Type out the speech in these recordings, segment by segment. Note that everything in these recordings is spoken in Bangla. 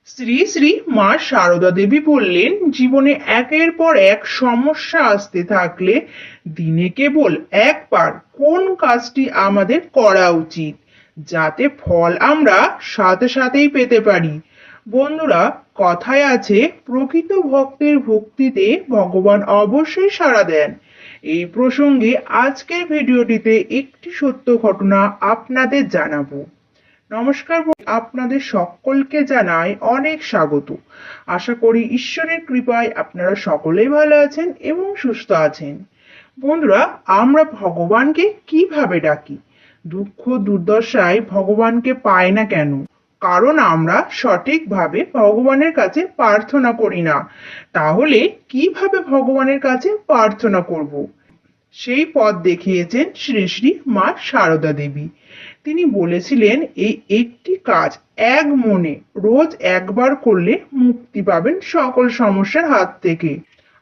শ্রী শ্রী মা সারদা দেবী বললেন, জীবনে একের পর এক সমস্যা আসতে থাকলে দিনে কেবল একবার কোন কাজটি আমাদের করা উচিত, যাতে ফল আমরা সাথে সাথেই পেতে পারি। বন্ধুরা, কথায় আছে, প্রকৃত ভক্তের ভক্তিতে ভগবান অবশ্যই সাড়া দেন। এই প্রসঙ্গে আজকের ভিডিওটিতে একটি সত্য ঘটনা আপনাদের জানাবো। নমস্কার, আপনাদের সকলকে জানাই অনেক স্বাগত। আশা করি ঈশ্বরের কৃপায় আপনারা সকলেই ভালো আছেন এবং সুস্থ আছেন। বন্ধুরা, আমরা ভগবানকে কিভাবে ডাকি? দুঃখ দুর্দশায় ভগবানকে পাই না কেন? কারণ আমরা সঠিকভাবে ভগবানের কাছে প্রার্থনা করি না। তাহলে কিভাবে ভগবানের কাছে প্রার্থনা করব? সেই পথ দেখিয়েছেন শ্রী শ্রী মা সারদা দেবী। তিনি বলেছিলেন, এই একটি কাজ এক মনে রোজ একবার করলে মুক্তি পাবেন সকল সমস্যার হাত থেকে।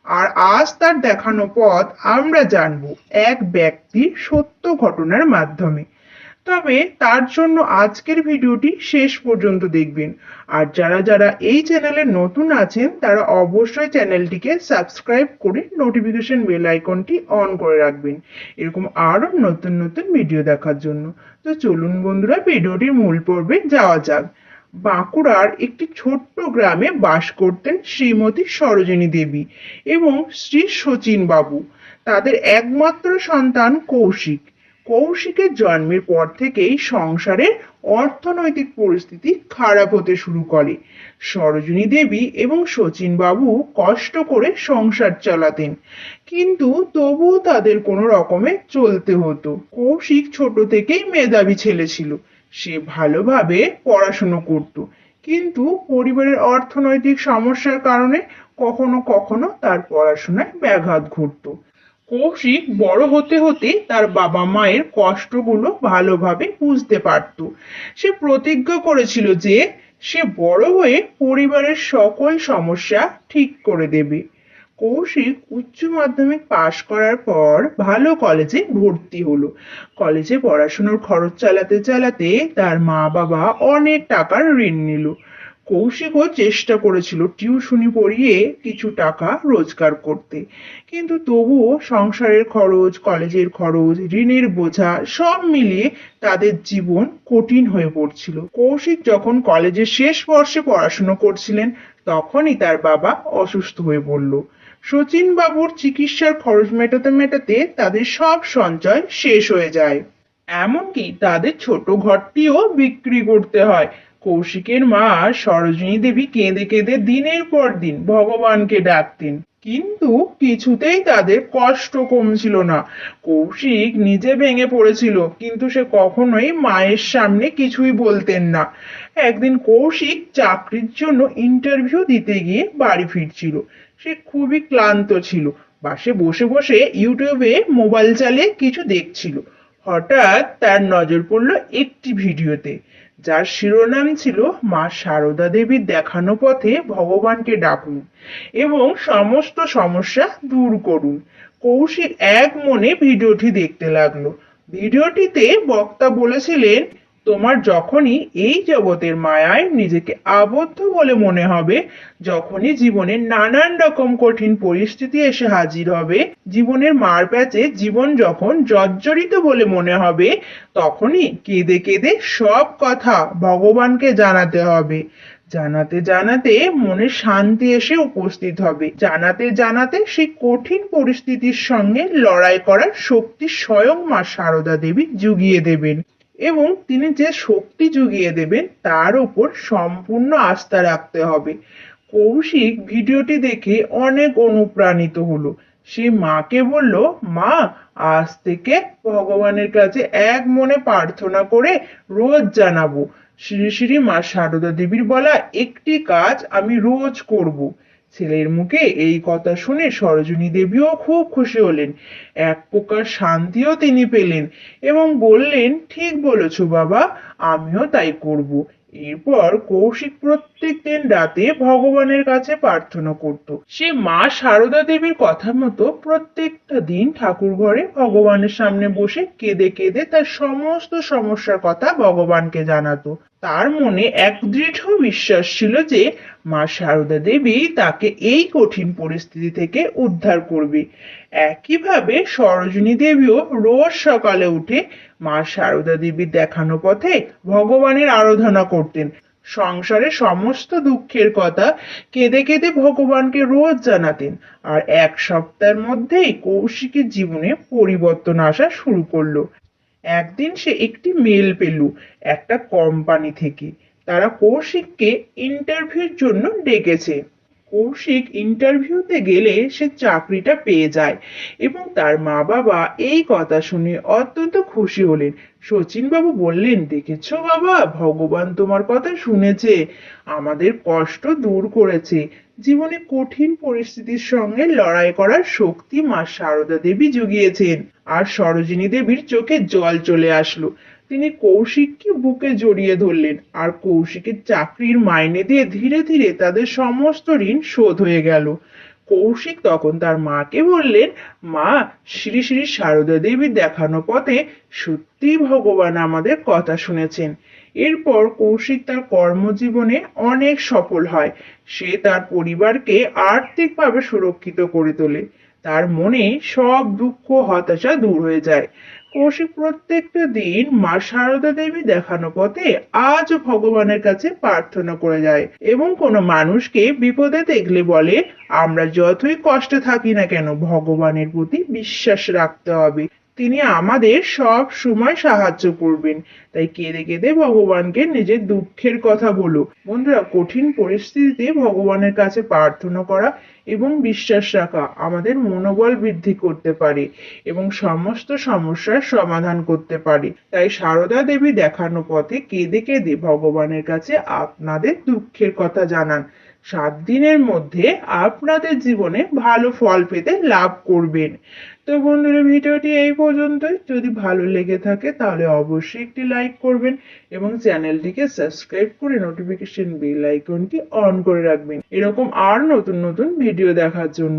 আর আজ তার দেখানো পথ আমরা জানবো এক ব্যক্তির সত্য ঘটনার মাধ্যমে। তবে তার জন্য আজকের ভিডিওটি শেষ পর্যন্ত দেখবেন। আর যারা যারা এই চ্যানেলে নতুন আছেন তারা অবশ্যই চ্যানেলটিকে সাবস্ক্রাইব করে নোটিফিকেশন বেল আইকনটি অন করে রাখবেন, এরকম আরো নতুন নতুন ভিডিও দেখার জন্য। তো চলুন বন্ধুরা, ভিডিওটির মূল পর্বে যাওয়া যাক। বাঁকুড়ার একটি ছোট্ট গ্রামে বাস করতেন শ্রীমতী সরোজিনী দেবী এবং শ্রী শচীন বাবু। তাদের একমাত্র সন্তান কৌশিক। কৌশিকের জন্মের পর থেকেই সংসারের অর্থনৈতিক পরিস্থিতি খারাপ হতে শুরু করে। সরোজিনী দেবী এবং শচীন বাবু কষ্ট করে সংসার চালাতেন, কিন্তু তবুও তাদের কোনো রকমে চলতে হতো। কৌশিক ছোট থেকেই মেধাবী ছেলে ছিল। সে ভালোভাবে পড়াশুনো করত, কিন্তু পরিবারের অর্থনৈতিক সমস্যার কারণে কখনো কখনো তার পড়াশোনায় ব্যাঘাত ঘটতো। কৌশিক বড় হতে হতে তার বাবা মায়ের কষ্টগুলো ভালোভাবে বুঝতে পারত। সে প্রতিজ্ঞা করেছিল যে সে বড় হয়ে পরিবারের সকল সমস্যা ঠিক করে দেবে। কৌশিক উচ্চ মাধ্যমিক পাশ করার পর ভালো কলেজে ভর্তি হলো। কলেজে পড়াশোনার খরচ চালাতে চালাতে তার মা বাবা অনেক টাকার ঋণ নিল। কৌশিকও চেষ্টা করেছিল টিউশনি পড়িয়ে কিছু টাকা রোজগার করতে, কিন্তু তবুও সংসারের খরচ, কলেজের খরচ, ঋণের বোঝা সব মিলিয়ে তাদের জীবন কঠিন হয়ে পড়ছিল। কৌশিক যখন কলেজের শেষ বর্ষে পড়াশোনা করছিলেন, তখনই তার বাবা অসুস্থ হয়ে পড়ল। শচীন বাবুর চিকিৎসার খরচ মেটাতে মেটাতে তাদের সব সঞ্চয় শেষ হয়ে যায়। এমনকি তাদের ছোট ঘরটিও বিক্রি করতে হয়। কৌশিকের মা সরোজিনী দেবী কেঁদে কেঁদে দিনের পর দিন ভগবানকে ডাকতেন, কিন্তু কিছুতেই তাদের কষ্ট কমছিল না। কৌশিক নিজে ভেঙে পড়েছিল, কিন্তু সে কখনোই মায়ের সামনে কিছুই বলতেন না। একদিন কৌশিক চাকরির জন্য ইন্টারভিউ দিতে গিয়ে বাড়ি ফিরছিল। সে খুবই ক্লান্ত ছিল। বাসে বসে বসে ইউটিউবে মোবাইল চালিয়ে কিছু দেখছিল। হঠাৎ তার নজর পড়ল একটি ভিডিওতে, যার শিরোনাম ছিল, মা সারদা দেবীর দেখানো পথে ভগবানকে ডাকুন এবং সমস্ত সমস্যা দূর করুন। কৌশিক এক মনে ভিডিওটি দেখতে লাগলো। ভিডিওটিতে বক্তা বলেছিলেন, তোমার যখনই এই জগতের মায়ায় নিজেকে আবদ্ধ বলে মনে হবে, যখনই জীবনে নানান রকম কঠিন পরিস্থিতি এসে হাজির হবে, জীবনের মার প্যাচে জীবন যখন জর্জরিত বলে মনে হবে, তখনই কেঁদে কেঁদে সব কথা ভগবানকে জানাতে হবে। জানাতে জানাতে মনে শান্তি এসে উপস্থিত হবে। জানাতে জানাতে সেই কঠিন পরিস্থিতির সঙ্গে লড়াই করার শক্তি স্বয়ং মা সারদা দেবী জুগিয়ে দেবেন, এবং তিনি যে শক্তি জুগিয়ে দেবেন তার উপর সম্পূর্ণ আস্থা রাখতে হবে। কৌশিক ভিডিওটি দেখে অনেক অনুপ্রাণিত হলো। সে মাকে বলল, মা, আজ থেকে ভগবানের কাছে এক মনে প্রার্থনা করে রোজ জানাবো। শ্রী শ্রী মা সারদা দেবীর বলা একটি কাজ আমি রোজ করব। ছেলের মুখে এই কথা শুনে সরোজিনী দেবীও খুব খুশি হলেন। এক প্রকার শান্তিও তিনি পেলেন এবং বললেন, ঠিক বলেছ বাবা, আমিও তাই করব। এরপর কৌশিক প্রত্যেক দিন রাতে ভগবানের কাছে প্রার্থনা করত। সে মা সারদা দেবীর কথা মতো প্রত্যেকটা দিন ঠাকুর ঘরে ভগবানের সামনে বসে কেঁদে কেঁদে তার সমস্ত সমস্যার কথা ভগবানকে জানাতো। তার মনে এক দৃঢ় বিশ্বাস ছিল যে মা সারদা দেবী তাকে এই কঠিন পরিস্থিতি থেকে উদ্ধার করবে। একইভাবে সরোজিনী দেবীও রোজ সকালে উঠে মা সারদা দেবীর দেখানো পথে ভগবানের আরাধনা করতেন। সংসারে সমস্ত দুঃখের কথা কেঁদে কেঁদে ভগবানকে রোজ জানাতেন। আর এক সপ্তাহের মধ্যেই কৌশিকের জীবনে পরিবর্তন আসা শুরু করলো। একদিন সে একটি মেল পেল একটা কোম্পানি থেকে। তারা কৌশিককে ইন্টারভিউর জন্য ডেকেছে। কৌশিক ইন্টারভিউতে গেলে সে চাকরিটা পেয়ে যায় এবং তার মা বাবা এই কথা শুনে অত্যন্ত খুশি হলেন। শচীন বাবু বললেন, দেখেছো বাবা, ভগবান তোমার কথা শুনেছে, আমাদের কষ্ট দূর করেছে। জীবনে কঠিন পরিস্থিতির সঙ্গে লড়াই করার শক্তি মা সারদা দেবী জুগিয়েছেন। আর সরোজিনী দেবীর চোখে জল চলে আসলো। তিনি কৌশিককে বুকে জড়িয়ে ধরলেন আর কৌশিকের চাকরির মাইনে দিয়ে ধীরে ধীরে তাদের সমস্ত ঋণ শোধ হয়ে গেল। কৌশিক তখন তার মাকে বললেন, মা, শ্রী শ্রী সারদা দেবীর দেখানো পথে সত্যি ভগবান আমাদের কথা শুনেছেন। এরপর কৌশিক তার কর্মজীবনে অনেক সফল হয়। সে তার পরিবারকে আর্থিকভাবে সুরক্ষিত করে তোলে। তার মনে সব দুঃখ হতাশা দূর হয়ে যায়। কৌশিক প্রত্যেকটা দিন মা সারদা দেবী দেখানো পথে আজও ভগবানের কাছে প্রার্থনা করে যায় এবং কোনো মানুষকে বিপদে দেখলে বলে, আমরা যতই কষ্টে থাকি না কেন ভগবানের প্রতি বিশ্বাস রাখতে হবে, তিনি আমাদের সব সময় সাহায্য করবেন। তাই কেঁদে কেঁদে ভগবানকে নিজের দুঃখের কথা বলো। বন্ধুরা, কঠিন পরিস্থিতিতে ভগবানের কাছে প্রার্থনা করা এবং বিশ্বাস রাখা আমাদের মনোবল বৃদ্ধি করতে পারে এবং সমস্ত সমস্যার সমাধান করতে পারে। তাই সারদা দেবী দেখানো পথে কেঁদে কেঁদে ভগবানের কাছে আপনাদের দুঃখের কথা জানান। 7 দিনের মধ্যে আপনাদের জীবনে ভালো ফল পেতে লাভ করবেন। তো বন্ধুরা, ভিডিওটি এই পর্যন্তই। যদি ভালো লেগে থাকে তাহলে অবশ্যই একটি লাইক করবেন এবং চ্যানেলটিকে সাবস্ক্রাইব করে নোটিফিকেশন বেল আইকনটি অন করে রাখবেন এরকম আর নতুন নতুন ভিডিও দেখার জন্য।